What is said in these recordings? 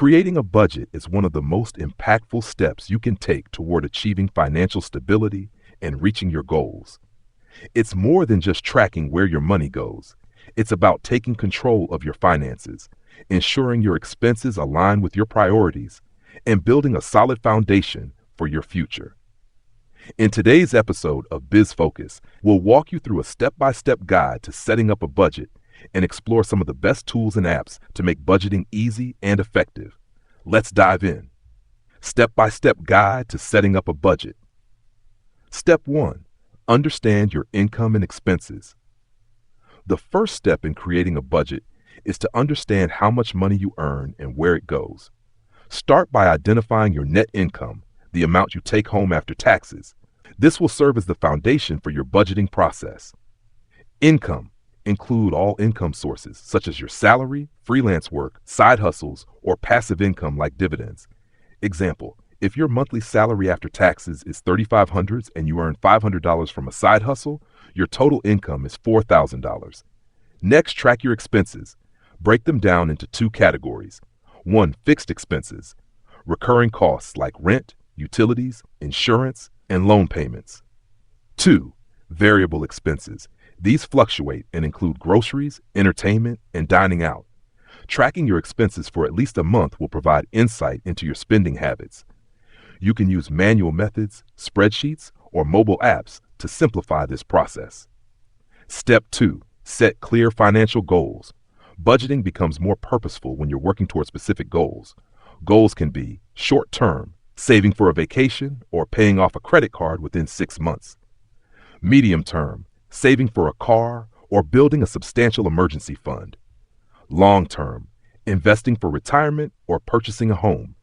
Creating a budget is one of the most impactful steps you can take toward achieving financial stability and reaching your goals. It's more than just tracking where your money goes. It's about taking control of your finances, ensuring your expenses align with your priorities, and building a solid foundation for your future. In today's episode of Biz Focus, we'll walk you through a step-by-step guide to setting up a budget and explore some of the best tools and apps to make budgeting easy and effective. Let's dive in. Step-by-step guide to setting up a budget. Step 1. Understand your income and expenses. The first step in creating a budget is to understand how much money you earn and where it goes. Start by identifying your net income, the amount you take home after taxes. This will serve as the foundation for your budgeting process. Income. Include all income sources, such as your salary, freelance work, side hustles, or passive income like dividends. Example, if your monthly salary after taxes is $3,500 and you earn $500 from a side hustle, your total income is $4,000. Next, track your expenses. Break them down into two categories. 1. Fixed expenses, recurring costs like rent, utilities, insurance, and loan payments. 2. Variable expenses. These fluctuate and include groceries, entertainment, and dining out. Tracking your expenses for at least a month will provide insight into your spending habits. You can use manual methods, spreadsheets, or mobile apps to simplify this process. Step 2. Set clear financial goals. Budgeting becomes more purposeful when you're working toward specific goals. Goals can be short-term, saving for a vacation or paying off a credit card within 6 months. Medium-term, saving for a car or building a substantial emergency fund. Long-term, investing for retirement or purchasing a home.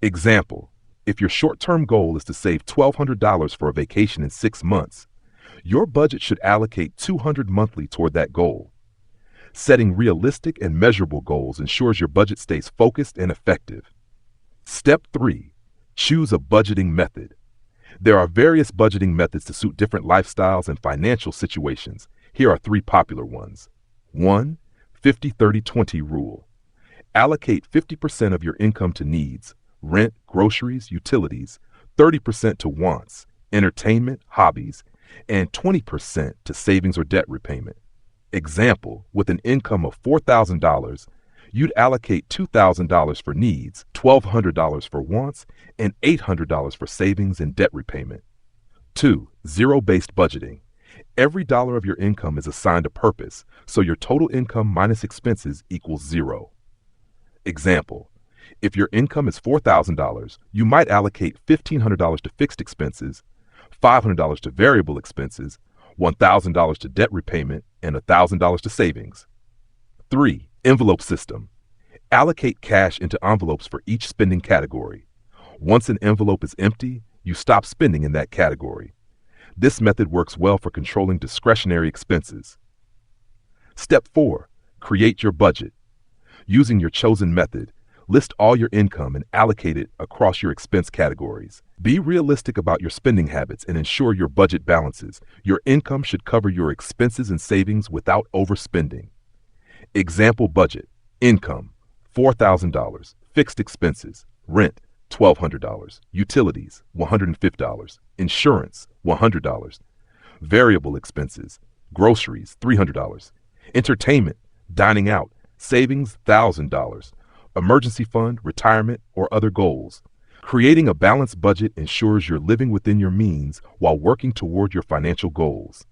Example, if your short-term goal is to save $1,200 for a vacation in 6 months, your budget should allocate $200 monthly toward that goal. Setting realistic and measurable goals ensures your budget stays focused and effective. Step 3. Choose a budgeting method. There are various budgeting methods to suit different lifestyles and financial situations. Here are 3 popular ones. 1. 50-30-20 rule. Allocate 50% of your income to needs, rent, groceries, utilities, 30% to wants, entertainment, hobbies, and 20% to savings or debt repayment. Example, with an income of $4,000, you'd allocate $2,000 for needs, $1,200 for wants, and $800 for savings and debt repayment. 2. Zero-based budgeting. Every dollar of your income is assigned a purpose, so your total income minus expenses equals 0. Example, if your income is $4,000, you might allocate $1,500 to fixed expenses, $500 to variable expenses, $1,000 to debt repayment, and $1,000 to savings. 3. Envelope system. Allocate cash into envelopes for each spending category. Once an envelope is empty, you stop spending in that category. This method works well for controlling discretionary expenses. Step 4. Create your budget. Using your chosen method, list all your income and allocate it across your expense categories. Be realistic about your spending habits and ensure your budget balances. Your income should cover your expenses and savings without overspending. Example budget. Income, $4,000. Fixed expenses, rent, $1,200. Utilities, $150. Insurance, $100. Variable expenses, groceries, $300. Entertainment, dining out, savings, $1,000. Emergency fund, retirement, or other goals. Creating a balanced budget ensures you're living within your means while working toward your financial goals.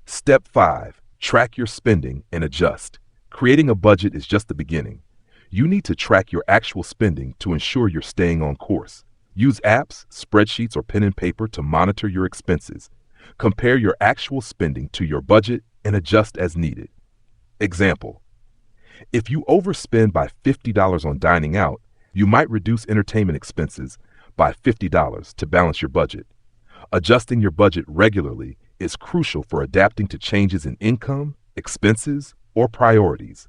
Step 5. Track your spending and adjust. Creating a budget is just the beginning. You need to track your actual spending to ensure you're staying on course. Use apps, spreadsheets, or pen and paper to monitor your expenses. Compare your actual spending to your budget and adjust as needed. Example, if you overspend by $50 on dining out, you might reduce entertainment expenses by $50 to balance your budget. Adjusting your budget regularly is crucial for adapting to changes in income, expenses, or priorities.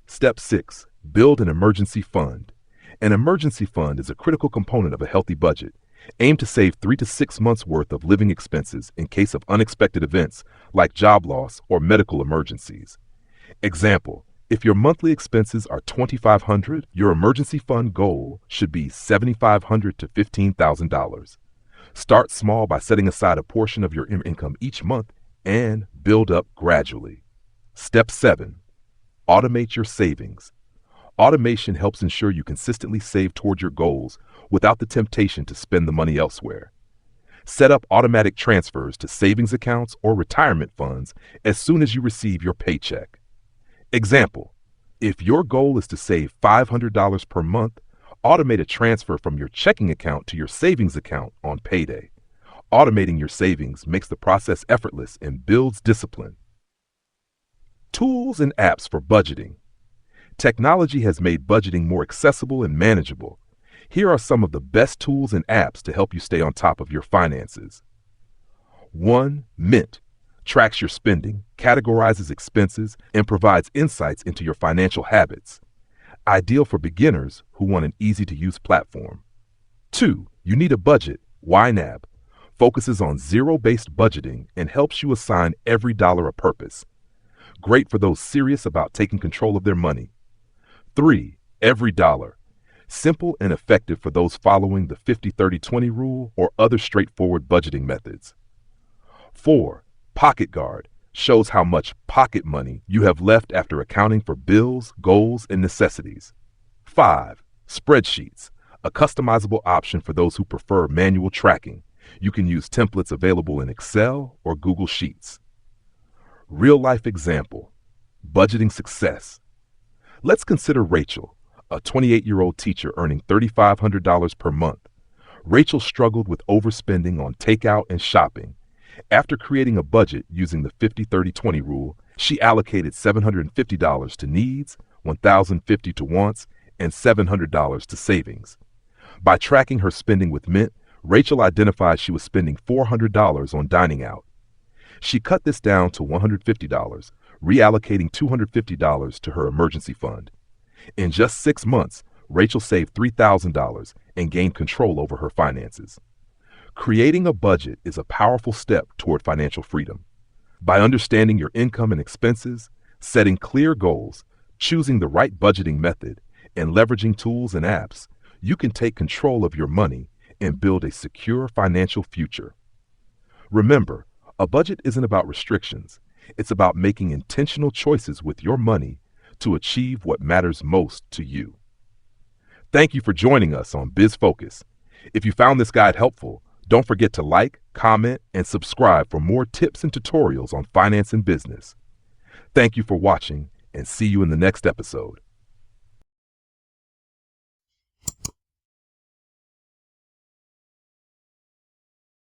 Step 6. Build an emergency fund. An emergency fund is a critical component of a healthy budget. Aim to save 3 to 6 months' worth of living expenses in case of unexpected events like job loss or medical emergencies. Example, If your monthly expenses are $2,500, your emergency fund goal should be $7,500 to $15,000. Start small by setting aside a portion of your income each month and build up gradually. Step 7. Automate your savings. Automation helps ensure you consistently save toward your goals without the temptation to spend the money elsewhere. Set up automatic transfers to savings accounts or retirement funds as soon as you receive your paycheck. Example: if your goal is to save $500 per month, automate a transfer from your checking account to your savings account on payday. Automating your savings makes the process effortless and builds discipline. Tools and apps for budgeting. Technology has made budgeting more accessible and manageable. Here are some of the best tools and apps to help you stay on top of your finances. 1. Mint tracks your spending, categorizes expenses, and provides insights into your financial habits. Ideal for beginners who want an easy-to-use platform. 2. You Need a Budget. YNAB focuses on zero-based budgeting and helps you assign every dollar a purpose. Great for those serious about taking control of their money. 3. Every Dollar. Simple and effective for those following the 50-30-20 rule or other straightforward budgeting methods. 4. Pocket Guard shows how much pocket money you have left after accounting for bills, goals, and necessities. 5. Spreadsheets, a customizable option for those who prefer manual tracking. You can use templates available in Excel or Google Sheets. Real-life example: budgeting success. Let's consider Rachel, a 28-year-old teacher earning $3,500 per month. Rachel struggled with overspending on takeout and shopping. After creating a budget using the 50-30-20 rule, she allocated $750 to needs, $1,050 to wants, and $700 to savings. By tracking her spending with Mint, Rachel identified she was spending $400 on dining out. She cut this down to $150, reallocating $250 to her emergency fund. In just 6 months, Rachel saved $3,000 and gained control over her finances. Creating a budget is a powerful step toward financial freedom. By understanding your income and expenses, setting clear goals, choosing the right budgeting method, and leveraging tools and apps, you can take control of your money and build a secure financial future. Remember, a budget isn't about restrictions. It's about making intentional choices with your money to achieve what matters most to you. Thank you for joining us on Biz Focus. If you found this guide helpful, don't forget to like, comment, and subscribe for more tips and tutorials on finance and business. Thank you for watching, and see you in the next episode.